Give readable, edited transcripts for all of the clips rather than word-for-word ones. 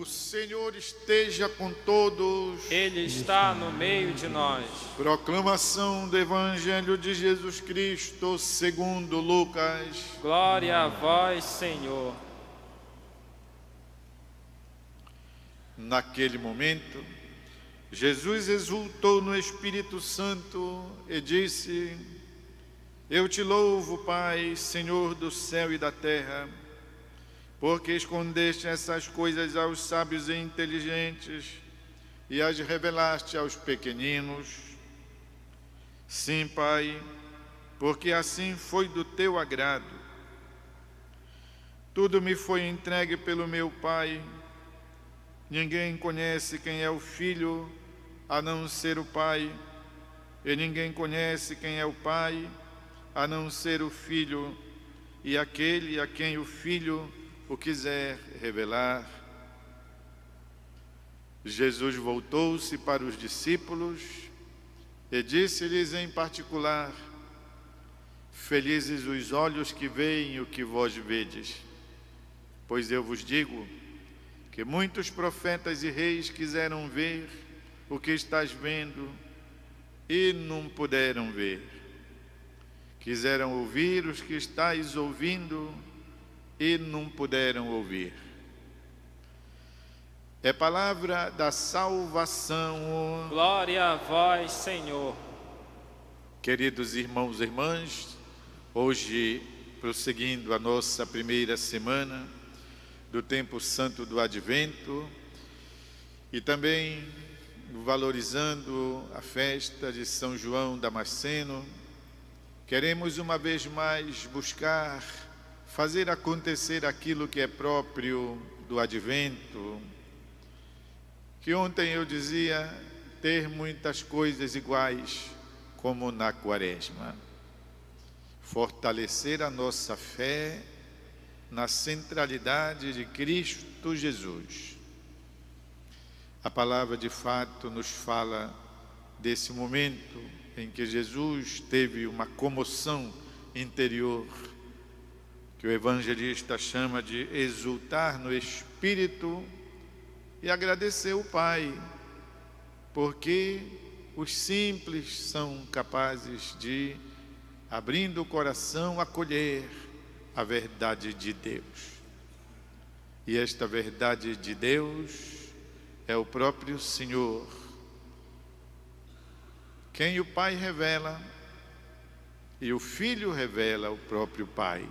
O Senhor esteja com todos. Ele está no meio de nós. Proclamação do Evangelho de Jesus Cristo segundo Lucas. Glória a vós, Senhor. Naquele momento, Jesus exultou no Espírito Santo e disse: Eu te louvo, Pai, Senhor do céu e da terra, porque escondeste essas coisas aos sábios e inteligentes e as revelaste aos pequeninos. Sim, Pai, porque assim foi do teu agrado. Tudo me foi entregue pelo meu Pai. Ninguém conhece quem é o Filho, a não ser o Pai, e ninguém conhece quem é o Pai, a não ser o Filho, e aquele a quem o Filho o quiser revelar. Jesus voltou-se para os discípulos e disse-lhes em particular: Felizes os olhos que veem o que vós vedes, pois eu vos digo que muitos profetas e reis quiseram ver o que estás vendo e não puderam ver. Quiseram ouvir os que estáis ouvindo e não puderam ouvir. É palavra da salvação. Glória a vós, Senhor. Queridos irmãos e irmãs, hoje, prosseguindo a nossa primeira semana do tempo santo do Advento e também valorizando a festa de São João Damasceno, queremos uma vez mais buscar fazer acontecer aquilo que é próprio do Advento, que ontem eu dizia ter muitas coisas iguais como na Quaresma. Fortalecer a nossa fé na centralidade de Cristo Jesus. A palavra de fato nos fala desse momento em que Jesus teve uma comoção interior, que o evangelista chama de exultar no Espírito, e agradecer o Pai, porque os simples são capazes de, abrindo o coração, acolher a verdade de Deus. E esta verdade de Deus é o próprio Senhor, quem o Pai revela, e o Filho revela o próprio Pai.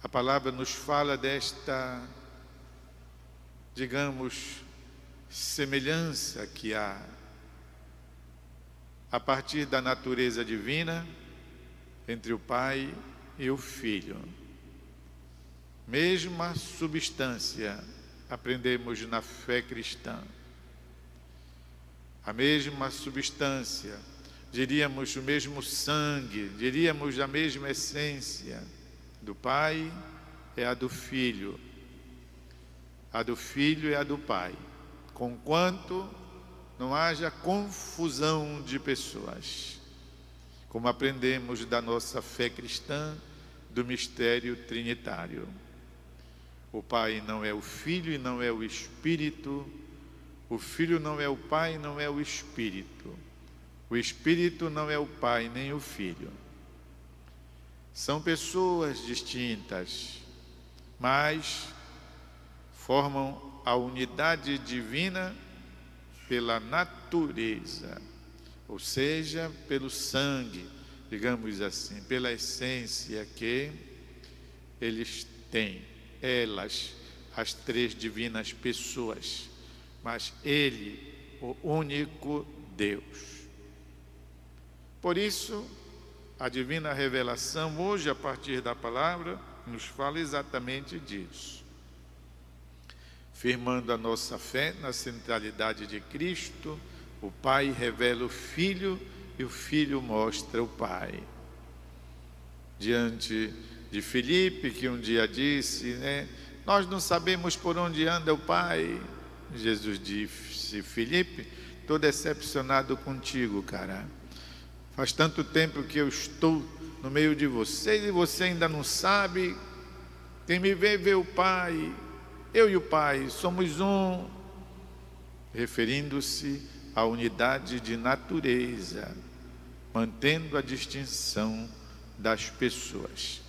A palavra nos fala desta, digamos, semelhança que há a partir da natureza divina entre o Pai e o Filho. Mesma substância aprendemos na fé cristã. A mesma substância, diríamos o mesmo sangue, diríamos a mesma essência do Pai é a do Filho. A do Filho é a do Pai, conquanto não haja confusão de pessoas, como aprendemos da nossa fé cristã, do mistério trinitário. O Pai não é o Filho e não é o Espírito, o Filho não é o Pai e não é o Espírito, o Espírito não é o Pai nem o Filho. São pessoas distintas, mas formam a unidade divina pela natureza, ou seja, pelo sangue, digamos assim, pela essência que eles têm, elas, as três divinas pessoas, mas Ele, o único Deus. Por isso, a divina revelação, hoje, a partir da palavra, nos fala exatamente disso. Firmando a nossa fé na centralidade de Cristo, o Pai revela o Filho e o Filho mostra o Pai. Diante de Filipe, que um dia disse, nós não sabemos por onde anda o Pai. Jesus disse: Filipe, estou decepcionado contigo, cara. Faz tanto tempo que eu estou no meio de vocês e você ainda não sabe. Quem me vê, vê o Pai. Eu e o Pai somos um, referindo-se à unidade de natureza, mantendo a distinção das pessoas.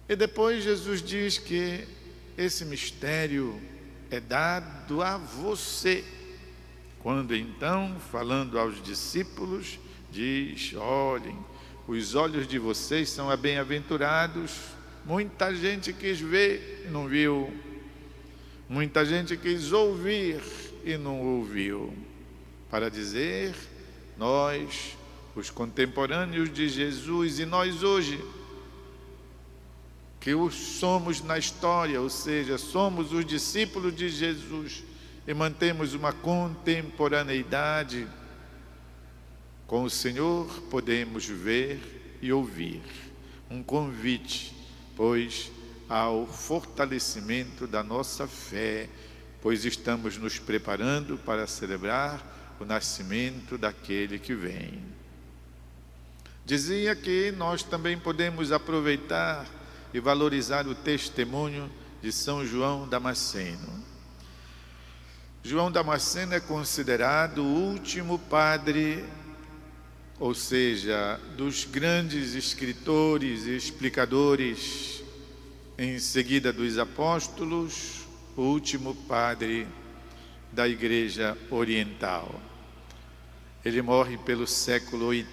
E depois Jesus diz que esse mistério é dado a você. Quando então, falando aos discípulos, diz: olhem, os olhos de vocês são bem-aventurados. Muita gente quis ver e não viu. Muita gente quis ouvir e não ouviu. Para dizer, nós, os contemporâneos de Jesus, e nós hoje, que os somos na história, ou seja, somos os discípulos de Jesus e mantemos uma contemporaneidade com o Senhor, podemos ver e ouvir um convite, pois ao fortalecimento da nossa fé, pois estamos nos preparando para celebrar o nascimento daquele que vem. Dizia que nós também podemos aproveitar e valorizar o testemunho de São João Damasceno. João Damasceno é considerado o último padre, ou seja, dos grandes escritores e explicadores, em seguida dos apóstolos, o último padre da Igreja Oriental. Ele morre pelo século VIII,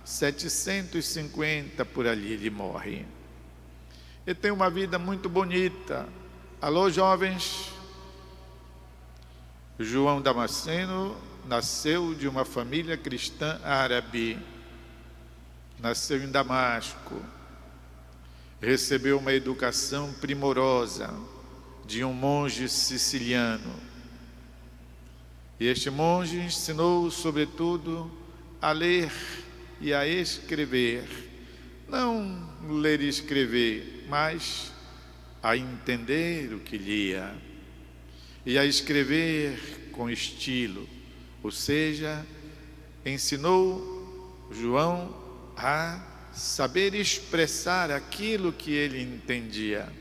750 por ali ele morre. Ele tem uma vida muito bonita. Alô, jovens? João Damasceno nasceu de uma família cristã árabe. Nasceu em Damasco. Recebeu uma educação primorosa de um monge siciliano. E este monge ensinou, sobretudo, a ler e a escrever. Não ler e escrever, mas a entender o que lia e a escrever com estilo, ou seja, ensinou João a saber expressar aquilo que ele entendia,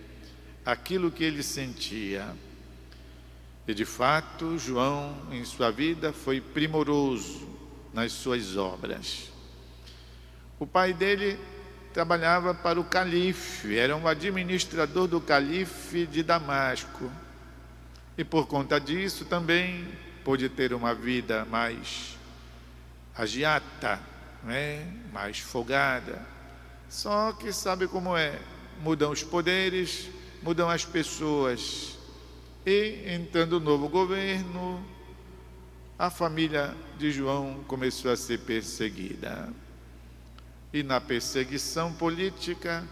aquilo que ele sentia. E de fato, João, em sua vida, foi primoroso nas suas obras. O pai dele trabalhava para o calife, era um administrador do calife de Damasco. E por conta disso também pôde ter uma vida mais agiata, mais folgada. Só que sabe como é, mudam os poderes, mudam as pessoas. E entrando o novo governo, a família de João começou a ser perseguida. E na perseguição política,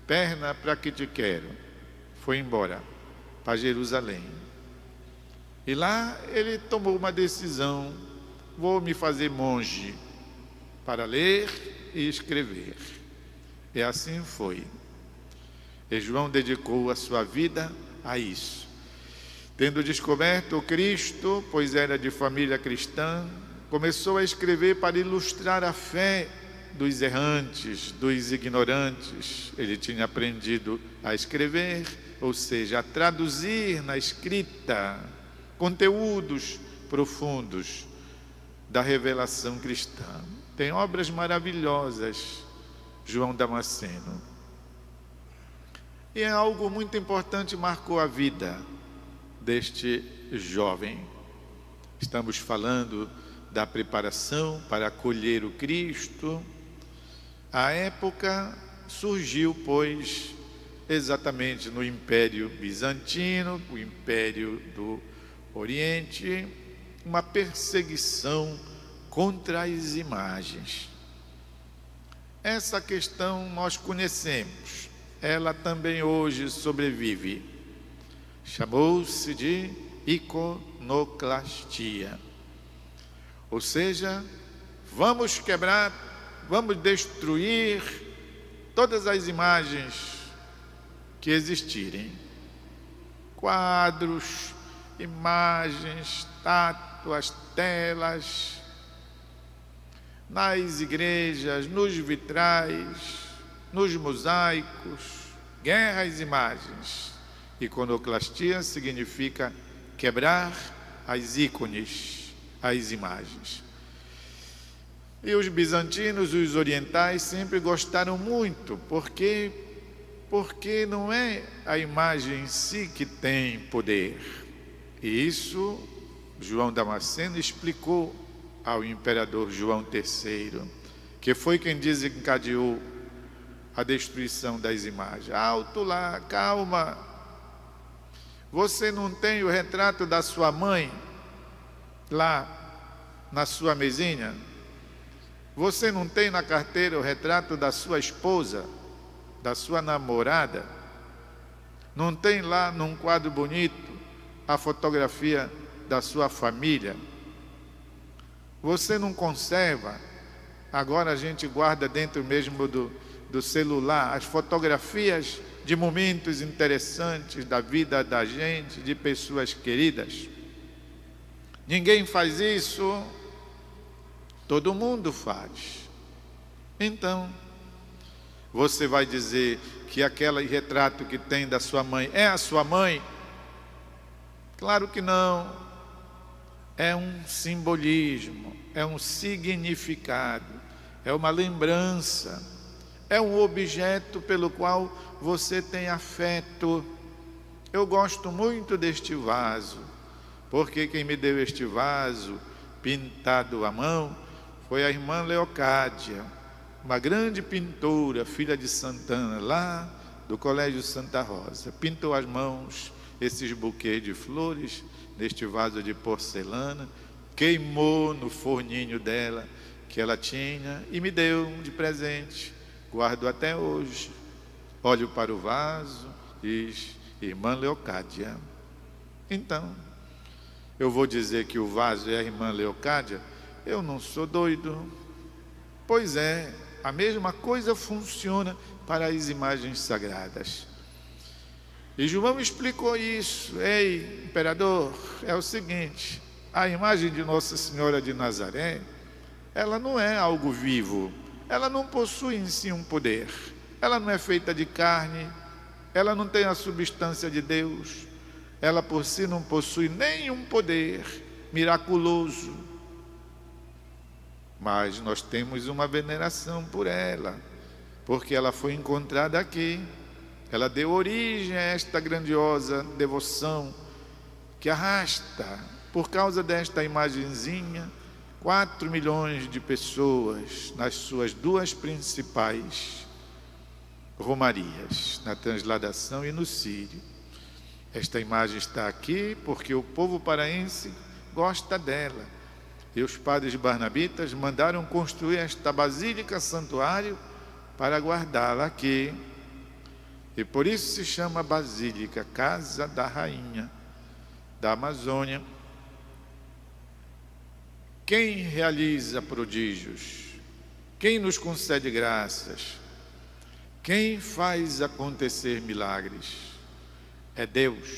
perna para que te quero, foi embora para Jerusalém. E lá ele tomou uma decisão: vou me fazer monge para ler e escrever. E assim foi. E João dedicou a sua vida a isso. Tendo descoberto o Cristo, pois era de família cristã, começou a escrever para ilustrar a fé dos errantes, dos ignorantes. Ele tinha aprendido a escrever, ou seja, a traduzir na escrita conteúdos profundos da revelação cristã. Tem obras maravilhosas, João Damasceno. E é algo muito importante, marcou a vida deste jovem. Estamos falando da preparação para acolher o Cristo. A época surgiu, pois, exatamente no Império Bizantino, o Império do Oriente, uma perseguição contra as imagens. Essa questão nós conhecemos, ela também hoje sobrevive. Chamou-se de iconoclastia. Ou seja, vamos quebrar, vamos destruir todas as imagens que existirem. Quadros, imagens, estátuas, telas, nas igrejas, nos vitrais, nos mosaicos, guerra às imagens. Iconoclastia significa quebrar as ícones, as imagens. E os bizantinos e os orientais sempre gostaram muito, porque não é a imagem em si que tem poder. E isso João Damasceno explicou ao imperador João III, que foi quem desencadeou a destruição das imagens. Alto lá, calma. Você não tem o retrato da sua mãe lá na sua mesinha? Você não tem na carteira o retrato da sua esposa, da sua namorada? Não tem lá num quadro bonito a fotografia da sua família? Você não conserva? Agora a gente guarda dentro mesmo do celular as fotografias de momentos interessantes da vida da gente, de pessoas queridas. Ninguém faz isso, todo mundo faz. Então, você vai dizer que aquele retrato que tem da sua mãe é a sua mãe? Claro que não. É um simbolismo, é um significado, é uma lembrança, é um objeto pelo qual você tem afeto. Eu gosto muito deste vaso, porque quem me deu este vaso pintado à mão foi a irmã Leocádia, uma grande pintora, filha de Santana, lá do Colégio Santa Rosa. Pintou as mãos esses buquês de flores neste vaso de porcelana, queimou no forninho dela que ela tinha e me deu de presente. Guardo até hoje. Olho para o vaso e diz: irmã Leocádia. Então, eu vou dizer que o vaso é a irmã Leocádia? Eu não sou doido. Pois é, a mesma coisa funciona para as imagens sagradas. E João explicou isso. Ei, imperador, é o seguinte: a imagem de Nossa Senhora de Nazaré, ela não é algo vivo, ela não possui em si um poder, ela não é feita de carne, ela não tem a substância de Deus, ela por si não possui nenhum poder miraculoso. Mas nós temos uma veneração por ela, porque ela foi encontrada aqui. Ela deu origem a esta grandiosa devoção que arrasta, por causa desta imagenzinha, 4 milhões de pessoas nas suas duas principais romarias, na Transladação e no Círio. Esta imagem está aqui porque o povo paraense gosta dela. E os padres barnabitas mandaram construir esta basílica santuário para guardá-la aqui. E por isso se chama Basílica, Casa da Rainha da Amazônia. Quem realiza prodígios? Quem nos concede graças? Quem faz acontecer milagres? É Deus,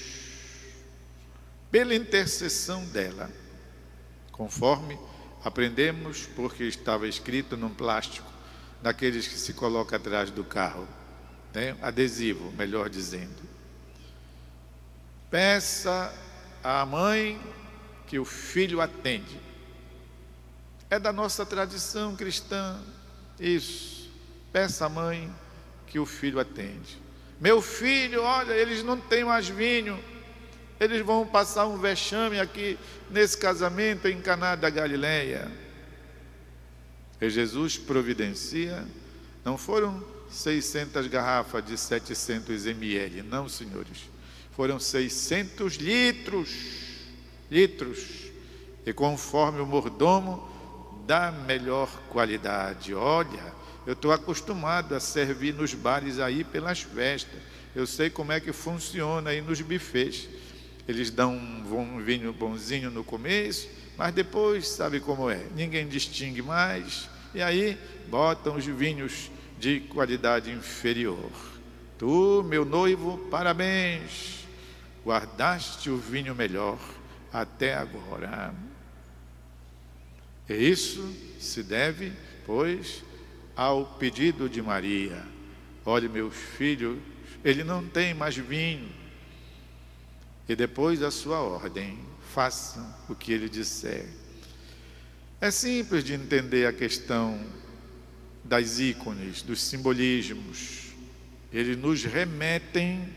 pela intercessão dela, conforme aprendemos, porque estava escrito num plástico, daqueles que se coloca atrás do carro, adesivo, melhor dizendo. Peça à mãe que o filho atende. É da nossa tradição cristã isso. Peça à mãe que o filho atende. Meu filho, olha, eles não têm mais vinho, eles vão passar um vexame aqui nesse casamento em Caná da Galileia. E Jesus providencia. Não foram 600 garrafas de 700 ml, não, senhores. Foram 600 litros. E conforme o mordomo, da melhor qualidade. Olha, eu estou acostumado a servir nos bares aí pelas festas. Eu sei como é que funciona aí nos bufês. Eles dão um vinho bonzinho no começo, mas depois sabe como é. Ninguém distingue mais. E aí botam os vinhos de qualidade inferior. Tu, meu noivo, parabéns. Guardaste o vinho melhor até agora. E isso se deve, pois, ao pedido de Maria. Olhe, meus filhos, ele não tem mais vinho. e depois a sua ordem: façam o que ele disser. É simples de entender a questão das ícones, dos simbolismos. Eles nos remetem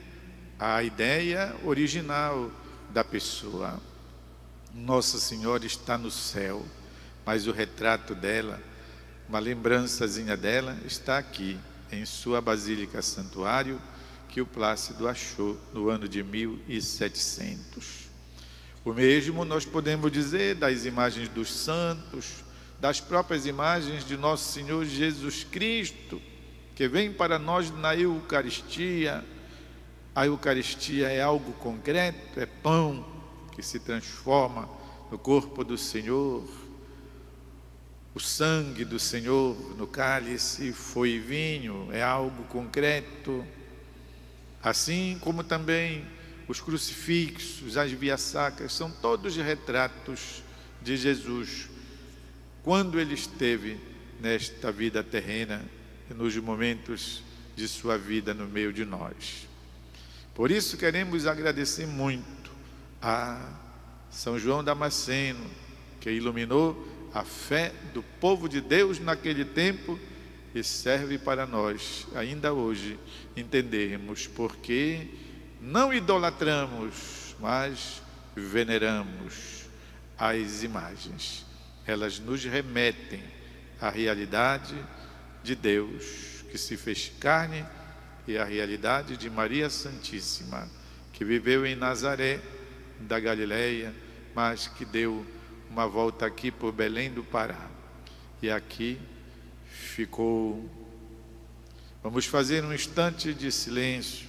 à ideia original da pessoa. Nossa Senhora está no céu, mas o retrato dela, uma lembrançazinha dela, está aqui, em sua Basílica Santuário, que o Plácido achou no ano de 1700. O mesmo nós podemos dizer das imagens dos santos, das próprias imagens de Nosso Senhor Jesus Cristo, que vem para nós na Eucaristia. A Eucaristia é algo concreto, é pão que se transforma no corpo do Senhor. O sangue do Senhor no cálice foi vinho, é algo concreto. Assim como também os crucifixos, as vias sacras, são todos retratos de Jesus, quando ele esteve nesta vida terrena, nos momentos de sua vida no meio de nós. Por isso queremos agradecer muito a São João Damasceno, que iluminou a fé do povo de Deus naquele tempo e serve para nós, ainda hoje, entendermos porque não idolatramos, mas veneramos as imagens. Elas nos remetem à realidade de Deus, que se fez carne, e à realidade de Maria Santíssima, que viveu em Nazaré, da Galileia, mas que deu uma volta aqui por Belém do Pará. E aqui ficou. Vamos fazer um instante de silêncio